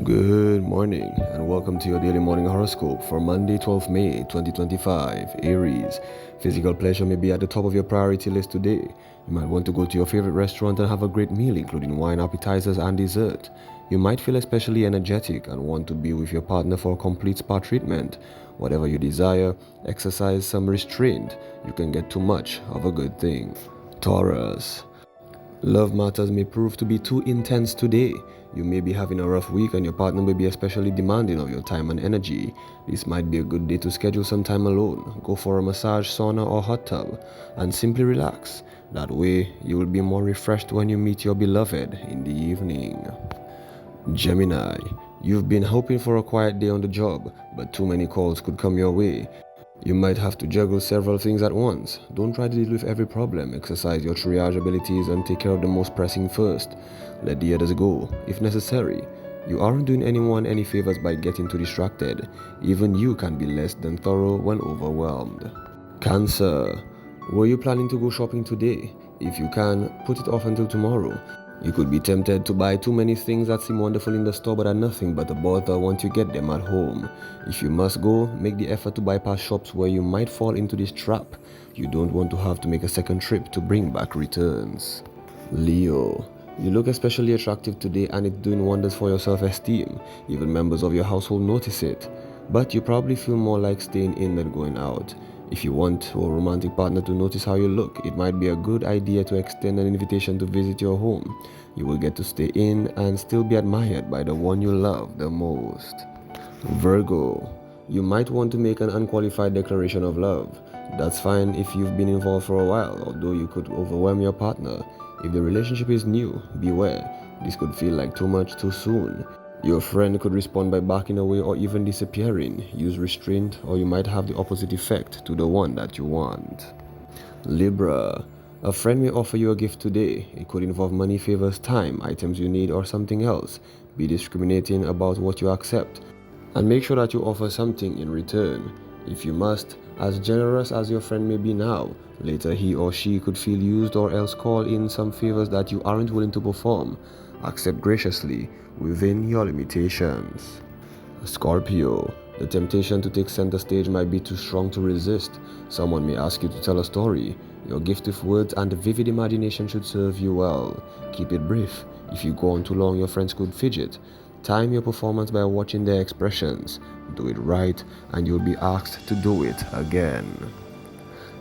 Good morning and welcome to your daily morning horoscope for Monday, 12th May 2025. Aries, physical pleasure may be at the top of your priority list today. You might want to go to your favorite restaurant and have a great meal, including wine, appetizers, and dessert. You might feel especially energetic and want to be with your partner for a complete spa treatment. Whatever you desire, exercise some restraint. You can get too much of a good thing. Taurus, love matters may prove to be too intense today. You may be having a rough week and your partner may be especially demanding of your time and energy. This might be a good day to schedule some time alone. Go for a massage, sauna, or hot tub and simply relax. That way, you will be more refreshed when you meet your beloved in the evening. Gemini, you've been hoping for a quiet day on the job, but too many calls could come your way. You might have to juggle several things at once. Don't try to deal with every problem. Exercise your triage abilities and take care of the most pressing first. Let the others go, if necessary. You aren't doing anyone any favors by getting too distracted. Even you can be less than thorough when overwhelmed. Cancer, were you planning to go shopping today? If you can, put it off until tomorrow. You could be tempted to buy too many things that seem wonderful in the store but are nothing but a bother once you get them at home. If you must go, make the effort to bypass shops where you might fall into this trap. You don't want to have to make a second trip to bring back returns. Leo, you look especially attractive today and it's doing wonders for your self-esteem. Even members of your household notice it. But you probably feel more like staying in than going out. If you want a romantic partner to notice how you look, it might be a good idea to extend an invitation to visit your home. You will get to stay in and still be admired by the one you love the most. Virgo, you might want to make an unqualified declaration of love. That's fine if you've been involved for a while, although you could overwhelm your partner. If the relationship is new, beware. This could feel like too much too soon. Your friend could respond by backing away or even disappearing. Use restraint or you might have the opposite effect to the one that you want. Libra, a friend may offer you a gift today. It could involve money, favors, time, items you need, or something else. Be discriminating about what you accept and make sure that you offer something in return. If you must, as generous as your friend may be now, later he or she could feel used or else call in some favors that you aren't willing to perform. Accept graciously within your limitations. Scorpio, the temptation to take center stage might be too strong to resist. Someone may ask you to tell a story. Your gift of words and vivid imagination should serve you well. Keep it brief. If you go on too long, your friends could fidget. Time your performance by watching their expressions. Do it right, and you'll be asked to do it again.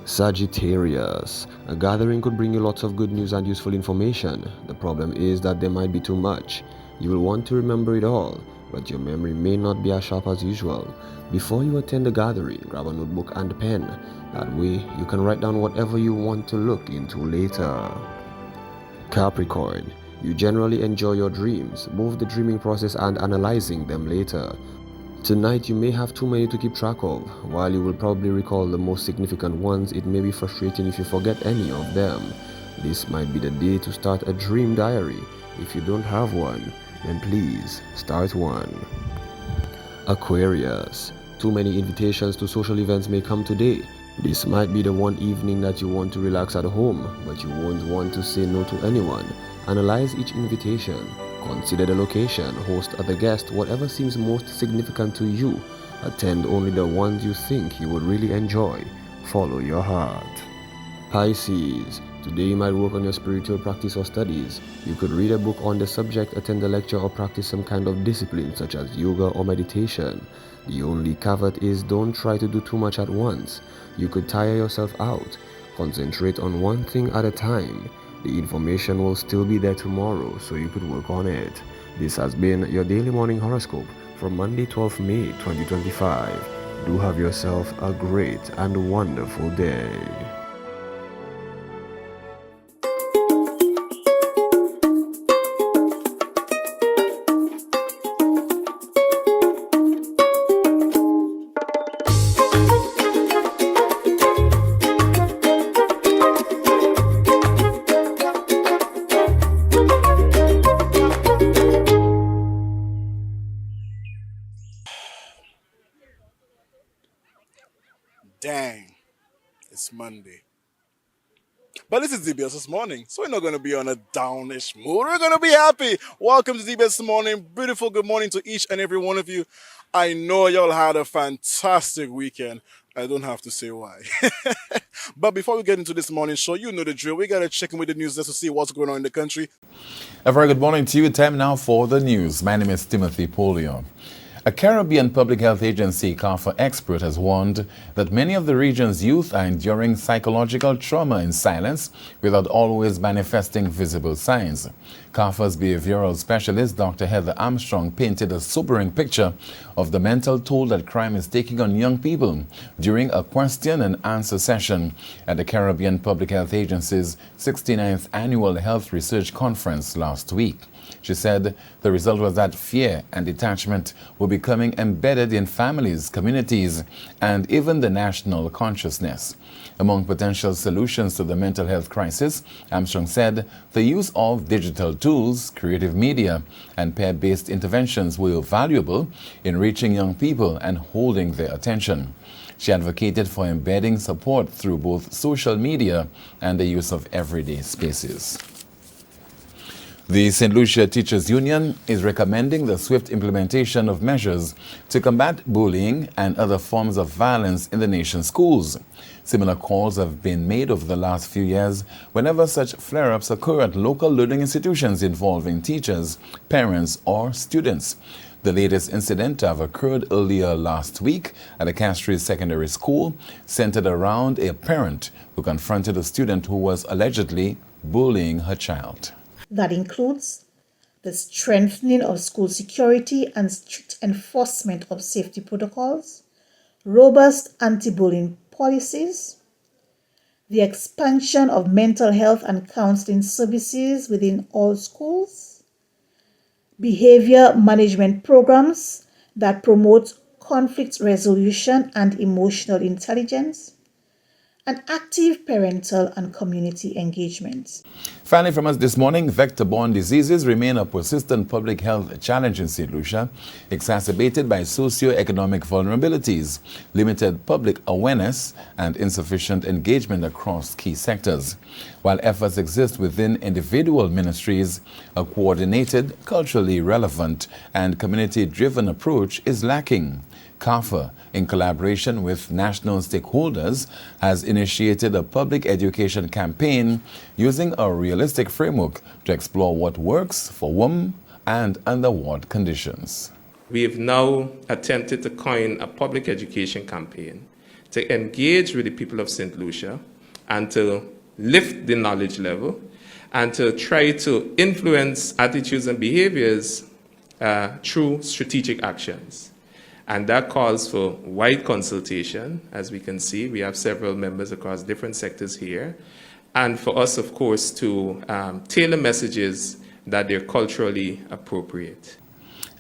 Sagittarius, a gathering could bring you lots of good news and useful information. The problem is that there might be too much. You will want to remember it all, but your memory may not be as sharp as usual. Before you attend the gathering, grab a notebook and pen. That way, you can write down whatever you want to look into later. Capricorn, you generally enjoy your dreams, both the dreaming process and analyzing them later. Tonight you may have too many to keep track of. While you will probably recall the most significant ones, it may be frustrating if you forget any of them. This might be the day to start a dream diary. If you don't have one, then please start one. Aquarius, too many invitations to social events may come today. This might be the one evening that you want to relax at home, but you won't want to say no to anyone. Analyze each invitation. Consider the location, host or the guest, whatever seems most significant to you. Attend only the ones you think you would really enjoy. Follow your heart. Pisces, today you might work on your spiritual practice or studies. You could read a book on the subject, attend a lecture, or practice some kind of discipline such as yoga or meditation. The only caveat is don't try to do too much at once. You could tire yourself out. Concentrate on one thing at a time. The information will still be there tomorrow, so you could work on it. This has been your daily morning horoscope for Monday, 12th May 2025. Do have yourself a great and wonderful day. Dang, it's Monday. But this is DBS this morning, so we're not going to be on a downish mood. We're going to be happy. Welcome to DBS this morning. Beautiful good morning to each and every one of you. I know y'all had a fantastic weekend. I don't have to say why. But before we get into this morning show, you know the drill. We got to check in with the news just to see what's going on in the country. A very good morning to you. Time now for the news. My name is Timothy Polio. A Caribbean public health agency, CARFA expert, has warned that many of the region's youth are enduring psychological trauma in silence without always manifesting visible signs. CARFA's behavioral specialist, Dr. Heather Armstrong, painted a sobering picture of the mental toll that crime is taking on young people during a question and answer session at the Caribbean Public Health Agency's 69th Annual Health Research Conference last week. She said the result was that fear and detachment were becoming embedded in families, communities, and even the national consciousness. Among potential solutions to the mental health crisis, Armstrong said the use of digital tools, creative media, and peer-based interventions were valuable in reaching young people and holding their attention. She advocated for embedding support through both social media and the use of everyday spaces. The St. Lucia Teachers Union is recommending the swift implementation of measures to combat bullying and other forms of violence in the nation's schools. Similar calls have been made over the last few years whenever such flare-ups occur at local learning institutions involving teachers, parents, or students. The latest incident to have occurred earlier last week at a Castries secondary school centered around a parent who confronted a student who was allegedly bullying her child. That includes the strengthening of school security and strict enforcement of safety protocols, robust anti-bullying policies, the expansion of mental health and counseling services within all schools, behavior management programs that promote conflict resolution and emotional intelligence, and active parental and community engagement. Finally, from us this morning, vector-borne diseases remain a persistent public health challenge in St. Lucia, exacerbated by socio-economic vulnerabilities, limited public awareness, and insufficient engagement across key sectors. While efforts exist within individual ministries, a coordinated, culturally relevant, and community-driven approach is lacking. CARFA, in collaboration with national stakeholders, has initiated a public education campaign using a realistic framework to explore what works for whom and under what conditions. We have now attempted to coin a public education campaign to engage with the people of St. Lucia and to lift the knowledge level and to try to influence attitudes and behaviors through strategic actions. And that calls for wide consultation. As we can see, we have several members across different sectors here. And for us, of course, to tailor messages that they're culturally appropriate.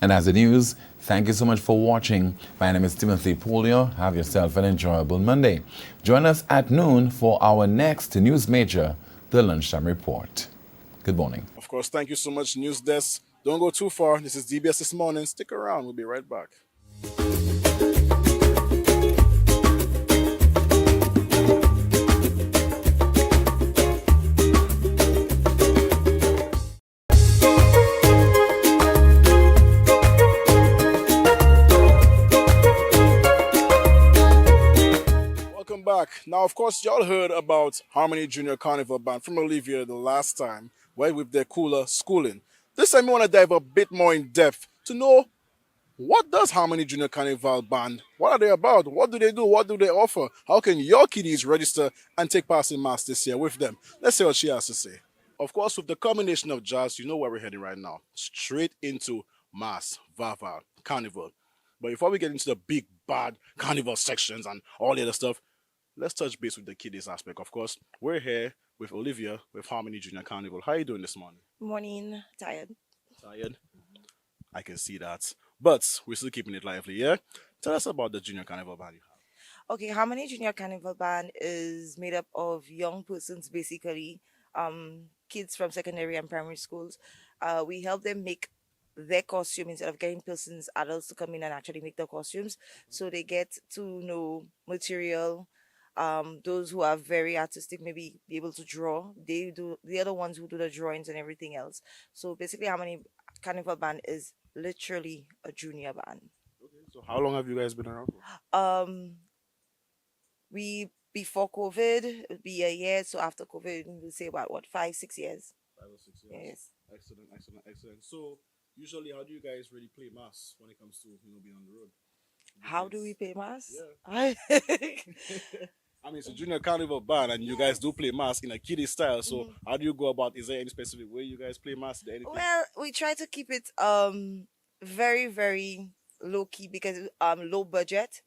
And as the news, thank you so much for watching. My name is Timothy Polio. Have yourself an enjoyable Monday. Join us at noon for our next news major, the Lunchtime Report. Good morning. Of course, thank you so much, News Desk. Don't go too far. This is DBS This Morning. Stick around. We'll be right back. Welcome back. Now, of course, y'all heard about Harmony Junior Carnival Band from Olivia the last time, right, with their cooler schooling. This time, we want to dive a bit more in depth to know what does Harmony Junior Carnival Band? What are they about? What do they do? What do they offer? How can your kiddies register and take part in mass this year with them? Let's see what she has to say. Of course, with the combination of jazz, you know where we're heading right now. Straight into mass, Vava, Carnival. But before we get into the big, bad Carnival sections and all the other stuff, let's touch base with the kiddies aspect. Of course, we're here with Olivia with Harmony Junior Carnival. How are you doing this morning? Morning, tired. Tired? I can see that. But we're still keeping it lively, yeah? Tell us about the Junior Carnival Band you have. Okay, Harmony Junior Carnival Band is made up of young persons, basically, kids from secondary and primary schools. We help them make their costume instead of getting persons, adults to come in and actually make the costumes. So they get to know material, Those who are very artistic, maybe be able to draw. They are the ones who do the drawings and everything else. So basically, Harmony Carnival Band is literally a junior band. Okay, so how long have you guys been around for? Um, we before COVID, it would be a year. So after COVID, we'll say about what 5, 6 years. 5 or 6 years. Yes. Excellent, excellent, excellent. So usually, how do you guys really play mass when it comes to being on the road? The How do we kids. pay mass? Yeah. I mean, it's a junior carnival band, and you guys do play mass in a kiddie style. So, how do you go about? Is there any specific way you guys play mass? Is there anything? Well, we try to keep it very very low key because low budget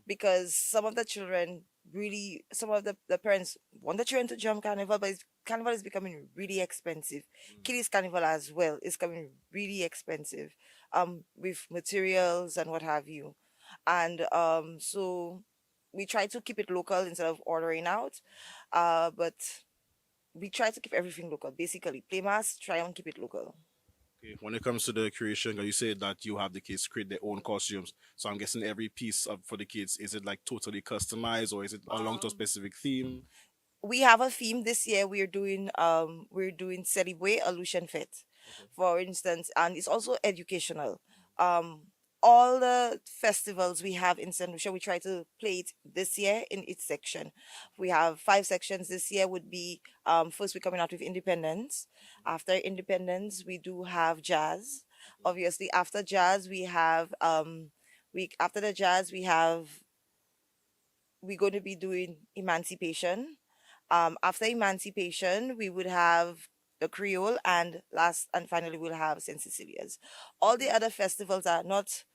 because some of the children really some of the parents want the children to jump carnival but carnival is becoming really expensive. Kiddies carnival as well is becoming really expensive with materials and what have you. And so we try to keep it local instead of ordering out. But we try to keep everything local. Basically, play mass, try and keep it local. Okay. When it comes to the creation, 'cause you say that you have the kids create their own costumes. So I'm guessing every piece for the kids, is it like totally customized or is it along to a specific theme? We have a theme this year. We're doing celebrate illusion fit, for instance, and it's also educational. Um, all the festivals we have in St. Lucia, we try to play it this year in each section. We have 5 sections this year. Would be first we're coming out with Independence. After Independence, we do have jazz. Obviously, after jazz, we have we after the jazz we have we're going to be doing Emancipation. After Emancipation, we would have the Creole, and last and finally, we'll have St. Cecilia's. All the other festivals are not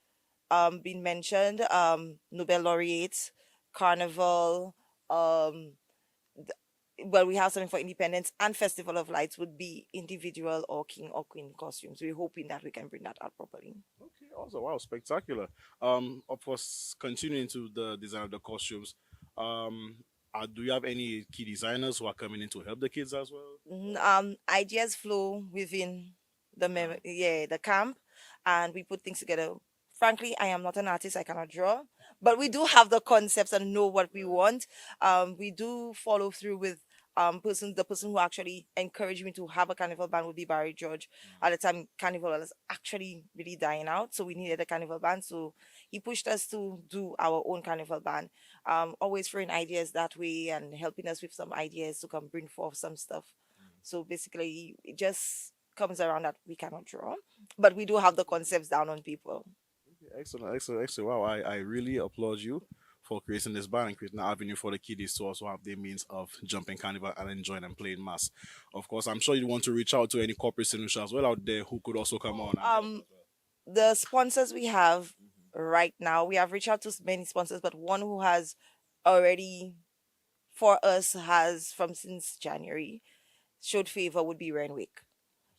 been mentioned. Nobel laureates, Carnival. Well, we have something for Independence and Festival of Lights would be individual or king or queen costumes. We're hoping that we can bring that out properly. Okay, also, wow, spectacular. Of course, continuing to the design of the costumes, do you have any key designers who are coming in to help the kids as well? Ideas flow within the camp, and we put things together. Frankly, I am not an artist. I cannot draw, but we do have the concepts and know what we want. We do follow through with the person who actually encouraged me to have a carnival band would be Barry George. At the time, carnival was actually really dying out, so we needed a carnival band. So he pushed us to do our own carnival band. Always throwing ideas that way and helping us with some ideas to come bring forth some stuff. So basically, it just comes around that we cannot draw, but we do have the concepts down on people. Excellent, excellent, excellent. Wow, I really applaud you for creating this band and creating an avenue for the kiddies to also have their means of jumping carnival and enjoying and playing mass. Of course, I'm sure you want to reach out to any corporate solutions as well out there who could also come on. The sponsors we have right now, we have reached out to many sponsors, but one who has already for us has from since January showed favor would be Renwick.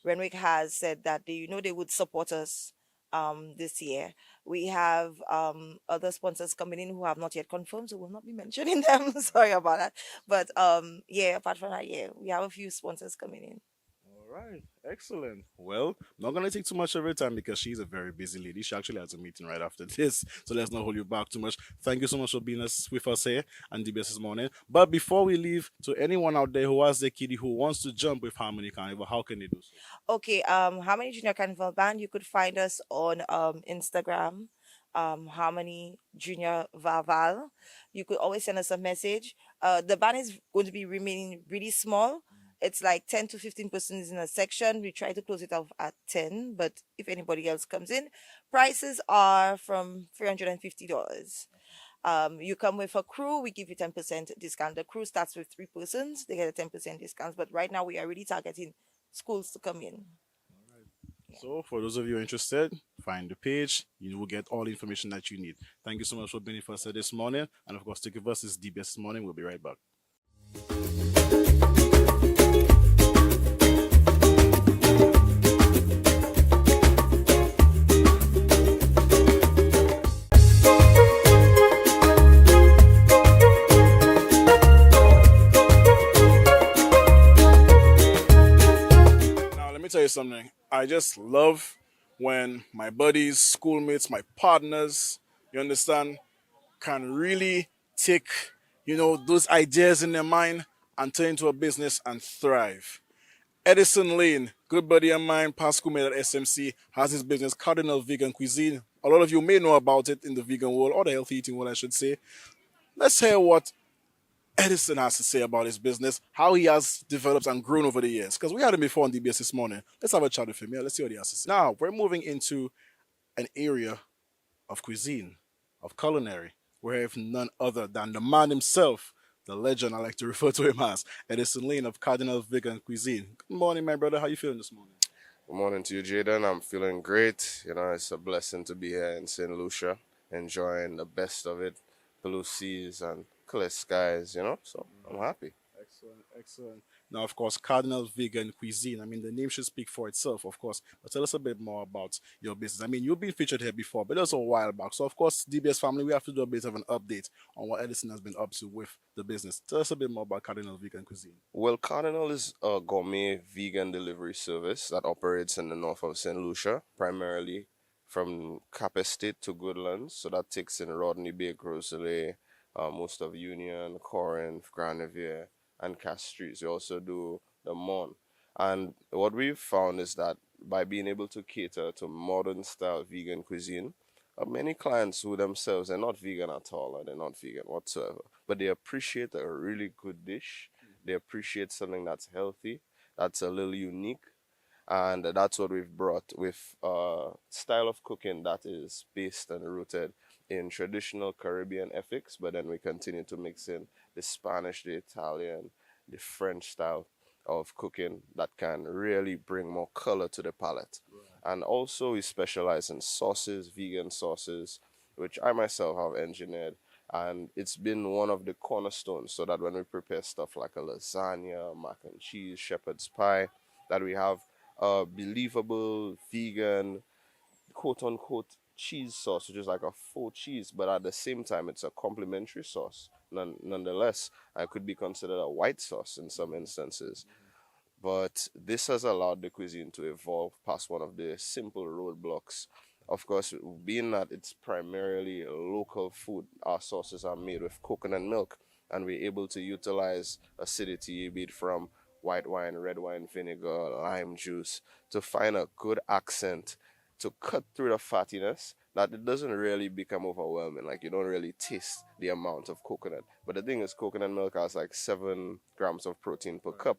Renwick has said that they would support us this year. We have other sponsors coming in who have not yet confirmed, so we'll not be mentioning them. Sorry about that. But yeah, apart from that, yeah, we have a few sponsors coming in. All right, excellent. Well, not gonna take too much of her time because she's a very busy lady. She actually has a meeting right after this, so let's not hold you back too much. Thank you so much for being with us here on DBS this morning. But before we leave, to anyone out there who has a kiddie who wants to jump with Harmony Carnival, how can they do so? Okay, Harmony Junior Carnival Band. You could find us on Instagram, Harmony Junior Vaval. You could always send us a message. The band is going to be remaining really small. It's like 10 to 15 persons in a section. We try to close it off at 10, but if anybody else comes in, prices are from $350. You come with a crew, we give you 10% discount. The crew starts with 3 persons, they get a 10% discount. But right now we are really targeting schools to come in. So, for those of you interested, find the page. You will get all the information that you need. Thank you so much for being with us this morning. And of course, stick with us. This is DBS this morning. We'll be right back. Now, let me tell you something. I just love when my buddies, schoolmates, my partners, you understand, can really take, those ideas in their mind and turn into a business and thrive. Edison Lane, good buddy of mine, past schoolmate at SMC, has his business Cardinal Vegan Cuisine. A lot of you may know about it in the vegan world, or the healthy eating world, I should say. Let's hear what Edison has to say about his business, how he has developed and grown over the years. Because we had him before on DBS this morning. Let's have a chat with him. Yeah, let's see what he has to say. Now, we're moving into an area of cuisine, of culinary, where we have none other than the man himself, the legend I like to refer to him as, Edison Lane of Cardinal Vegan Cuisine. Good morning, my brother. How you feeling this morning? Good morning to you, Jaden. I'm feeling great. It's a blessing to be here in St. Lucia, enjoying the best of it, blue seas and clear skies, so I'm happy. Excellent, excellent. Now, of course, Cardinal Vegan Cuisine. I mean, the name should speak for itself, of course. But tell us a bit more about your business. I mean, you've been featured here before, but that was a while back. So, of course, DBS family, we have to do a bit of an update on what Edison has been up to with the business. Tell us a bit more about Cardinal Vegan Cuisine. Well, Cardinal is a gourmet vegan delivery service that operates in the north of St. Lucia, primarily from Cap Estate to Goodlands. So that takes in Rodney Bay, Rosalie, most of Union, Corinth, Grand Riviere, and Castries. We also do the Mon. And what we've found is that by being able to cater to modern style vegan cuisine, many clients who themselves are not vegan at all, or they're not vegan whatsoever, but they appreciate a really good dish. They appreciate something that's healthy, that's a little unique, and that's what we've brought with a style of cooking that is based and rooted in traditional Caribbean ethics, but then we continue to mix in the Spanish, the Italian, the French style of cooking that can really bring more color to the palate. And also we specialize in sauces, vegan sauces, which I myself have engineered. And it's been one of the cornerstones so that when we prepare stuff like a lasagna, mac and cheese, shepherd's pie, that we have a believable vegan quote unquote cheese sauce, which is like a faux cheese, but at the same time, it's a complementary sauce. Nonetheless, it could be considered a white sauce in some instances. But this has allowed the cuisine to evolve past one of the simple roadblocks. Of course, being that it's primarily local food, our sauces are made with coconut milk, and we're able to utilize acidity, be it from white wine, red wine vinegar, lime juice, to find a good accent to cut through the fattiness that it doesn't really become overwhelming. Like you don't really taste the amount of coconut. But the thing is, coconut milk has like 7 grams of protein per cup,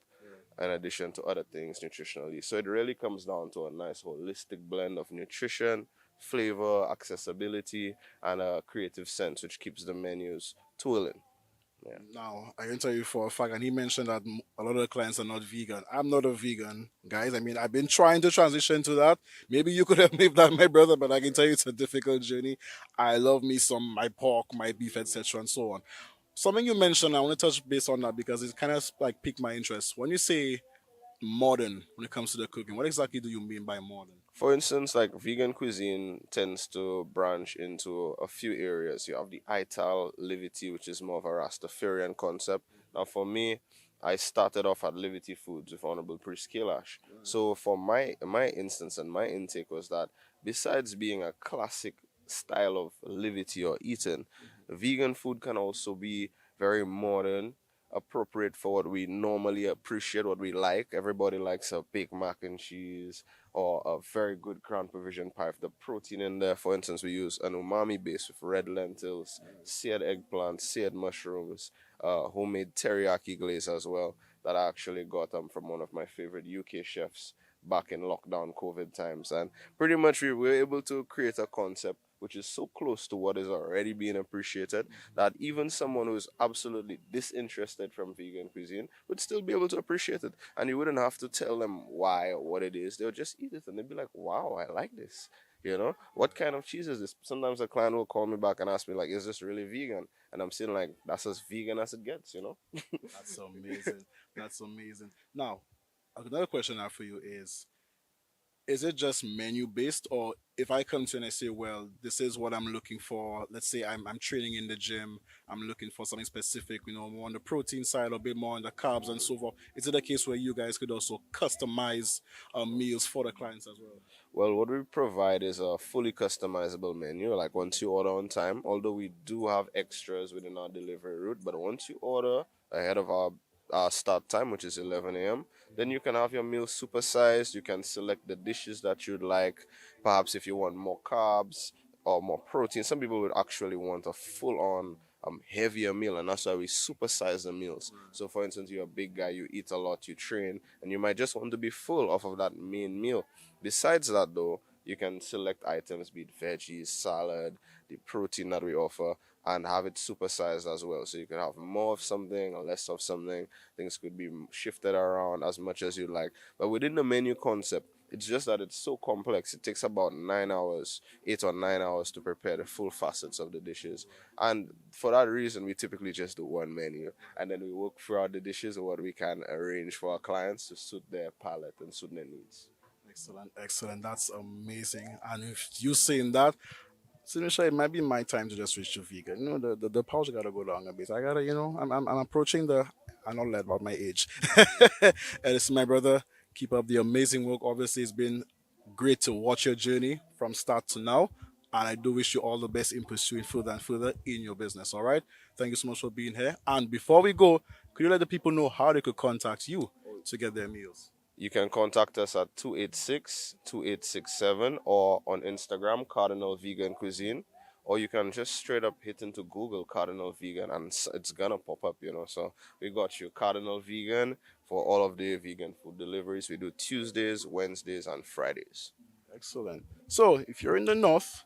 in addition to other things nutritionally. So it really comes down to a nice holistic blend of nutrition, flavor, accessibility, and a creative sense, which keeps the menus twirling. Yeah. Now, I can tell you for a fact, and he mentioned that a lot of the clients are not vegan. I'm not a vegan, guys. I mean, I've been trying to transition to that. Maybe you could have made that, my brother, but I can tell you it's a difficult journey. I love me some my pork, my beef, etc., and so on. Something you mentioned, I want to touch base on that because it kind of like piqued my interest. When you say modern when it comes to the cooking, what exactly do you mean by modern? For instance, like vegan cuisine tends to branch into a few areas. You have the Ital Livity, which is more of a Rastafarian concept. Now, for me, I started off at Livity Foods with Honorable Priest Kailash. So, for my instance and my intake was that besides being a classic style of livity or eating, vegan food can also be very modern, appropriate for what we normally appreciate, what we like. Everybody likes a baked mac and cheese or a very good crown provision pie with the protein in there. For instance, we use an umami base with red lentils, seared eggplant, seared mushrooms, homemade teriyaki glaze as well that I actually got from one of my favorite UK chefs back in lockdown COVID times. And pretty much we were able to create a concept which is so close to what is already being appreciated that even someone who's absolutely disinterested from vegan cuisine would still be able to appreciate it. And you wouldn't have to tell them why or what it is. They'll just eat it and they'd be like, wow, I like this. What kind of cheese is this? Sometimes a client will call me back and ask me, like, is this really vegan? And I'm saying, like, that's as vegan as it gets. That's amazing. That's amazing. Now, another question I have for you is is it just menu based, or if I come to you and I say, well, this is what I'm looking for, let's say I'm training in the gym, I'm looking for something specific, more on the protein side or a bit more on the carbs and so forth, is it a case where you guys could also customize meals for the clients as well? Well, what we provide is a fully customizable menu. Like once you order on time, although we do have extras within our delivery route, but once you order ahead of our start time, which is 11 a.m., then you can have your meal supersized. You can select the dishes that you'd like. Perhaps if you want more carbs or more protein, some people would actually want a full-on heavier meal, and that's why we supersize the meals. So, for instance, you're a big guy, you eat a lot, you train, and you might just want to be full off of that main meal. Besides that, though, you can select items, be it veggies, salad, the protein that we offer, and have it supersized as well. So you can have more of something or less of something. Things could be shifted around as much as you like. But within the menu concept, it's just that it's so complex. It takes about 9 hours, 8 or 9 hours to prepare the full facets of the dishes. And for that reason, we typically just do one menu. And then we work throughout the dishes and what we can arrange for our clients to suit their palate and suit their needs. Excellent, excellent. That's amazing. And if you saying that, Sinisha, it might be my time to just switch to vegan. The pouch gotta go down a bit. I gotta, I'm approaching the. I'm not led about my age. And it's my brother. Keep up the amazing work. Obviously, it's been great to watch your journey from start to now. And I do wish you all the best in pursuing further and further in your business. All right. Thank you so much for being here. And before we go, could you let the people know how they could contact you to get their meals? You can contact us at 286-2867 or on Instagram, Cardinal Vegan Cuisine. Or you can just straight up hit into Google Cardinal Vegan and it's gonna pop up, So we got you Cardinal Vegan for all of the vegan food deliveries. We do Tuesdays, Wednesdays, and Fridays. Excellent. So if you're in the north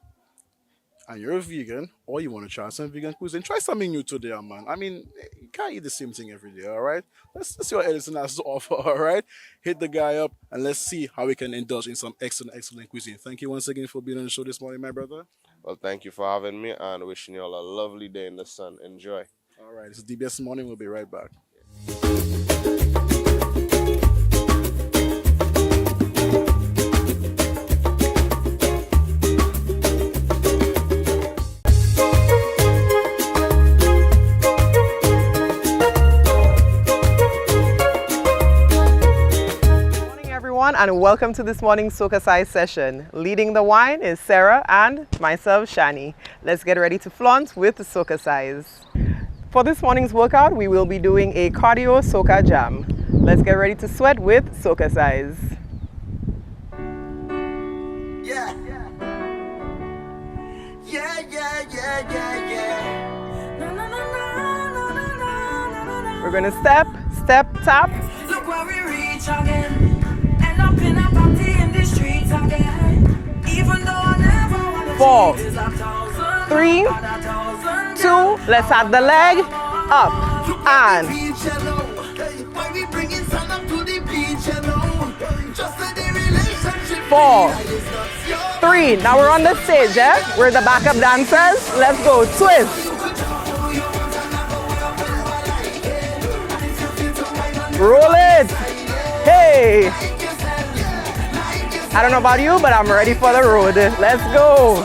and you're a vegan or you want to try some vegan cuisine, try something new today, man. I mean, you can't eat the same thing every day, all right? Let's see what Edison has to offer, all right? Hit the guy up and let's see how we can indulge in some excellent cuisine. Thank you once again for being on the show this morning, my brother. Well, thank you for having me and wishing you all a lovely day in the sun. Enjoy. All right, this is DBS Morning. We'll be right back. And welcome to this morning's SocaCize session. Leading the wine is Sarah and myself, Shani. Let's get ready to flaunt with the SocaCize. For this morning's workout, we will be doing a cardio soca jam. Let's get ready to sweat with SocaCize. Yeah. Yeah, yeah, yeah, yeah, yeah. No, no, no, no, no, no, no, no. We're gonna step, tap. Look where we reach again. Up in a party in the streets again. Even though I never wanna 4, cheat, 3, 2, let's add the leg up and 4, 3. Now we're on the stage, We're the backup dancers. Let's go, twist. Roll it. Hey. I don't know about you, but I'm ready for the road. Let's go.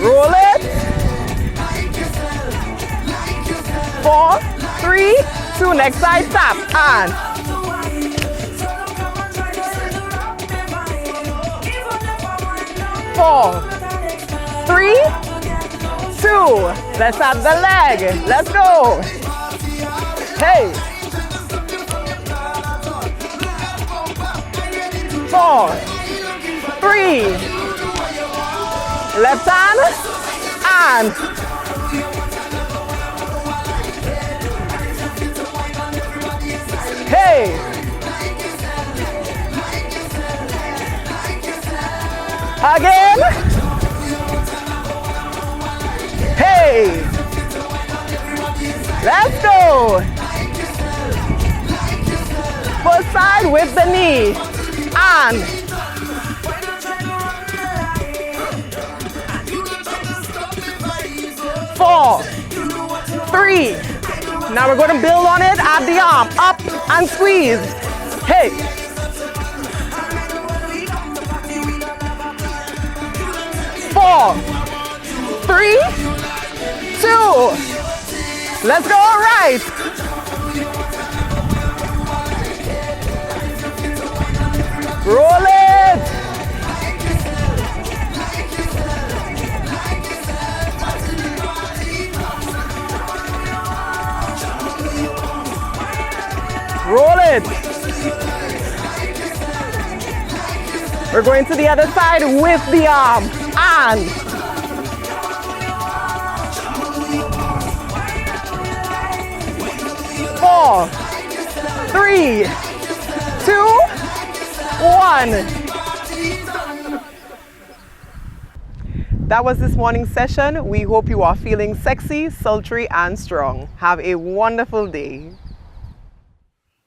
Roll it. 4, 3, 2. Next side, tap. And 4, 3, 2. Let's add the leg. Let's go. Hey. 4, 3. Left hand and hey. Again. Hey. Let's go. Foot side with the knee. And 4, 3. Now we're going to build on it. Add the arm up and squeeze. Hey. 4, 3, 2. Let's go. All right. Roll it. Roll it. We're going to the other side with the arm. And 4, 3, 2, 1. That was this morning's session. We hope you are feeling sexy, sultry, and strong. Have a wonderful day.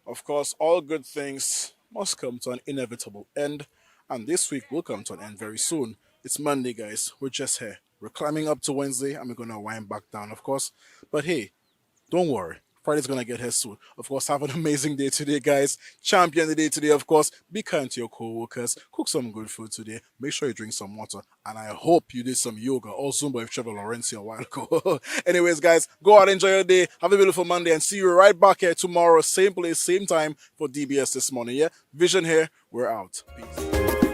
Of course, all good things must come to an inevitable end, and this week will come to an end very soon. It's Monday, guys. We're just here. We're climbing up to Wednesday, and we're going to wind back down, of course. But hey, don't worry. Friday's going to get here soon. Of course, have an amazing day today, guys. Champion the day today, of course. Be kind to your co-workers. Cook some good food today. Make sure you drink some water. And I hope you did some yoga or Zumba if Trevor Lawrence a while ago. Anyways, guys, go out, enjoy your day. Have a beautiful Monday and see you right back here tomorrow. Same place, same time for DBS this morning. Yeah? Vision here. We're out. Peace.